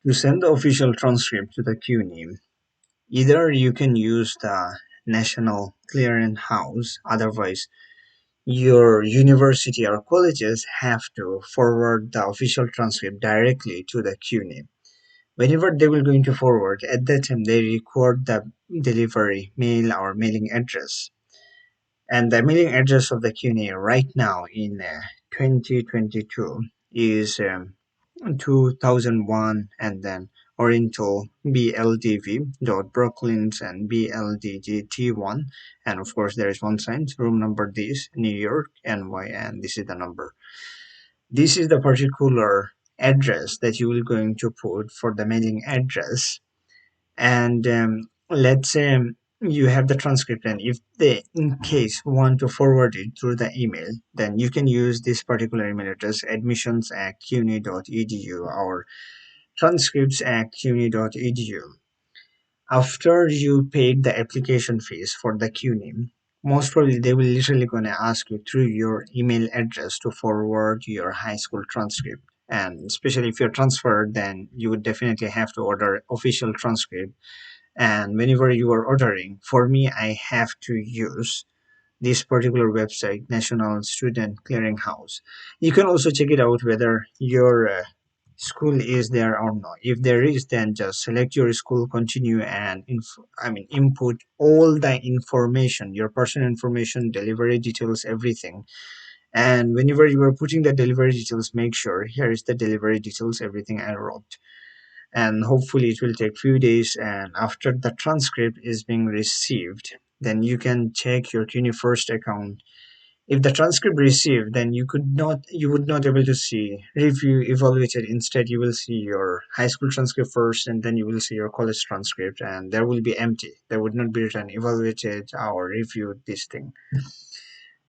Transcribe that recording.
To send the official transcript to the CUNY, either you can use the National Clearinghouse, otherwise your university or colleges have to forward the official transcript directly to the CUNY. Whenever they will going to forward, at that time they record the delivery mail or mailing address. And the mailing address of the CUNY right now in 2022 is 2001, and then Oriental BLDV dot Brooklyn's and BLDG T1, and of course there is one sign, room number this, New York, NY, and this is the number. This is the particular address that you will going to put for the mailing address. And let's say you have the transcript, and if they in case want to forward it through the email, then you can use this particular email address, admissions@cuny.edu or transcripts@cuny.edu. After you paid the application fees for the CUNY, most probably they will literally gonna ask you through your email address to forward your high school transcript. And especially if you're transferred, then you would definitely have to order official transcript. And whenever you are ordering, for me, I have to use this particular website, National Student Clearinghouse. You can also check it out whether your school is there or not. If there is, then just select your school, continue, and input all the information, your personal information, delivery details, everything. And whenever you are putting the delivery details, make sure here is the delivery details, everything I wrote. And hopefully it will take few days, and after the transcript is being received, then you can check your CUNY first account. If the transcript received, then you would not able to see review evaluated. Instead, you will see your high school transcript first, and then you will see your college transcript, and there will be empty. There would not be written evaluated or reviewed, this thing.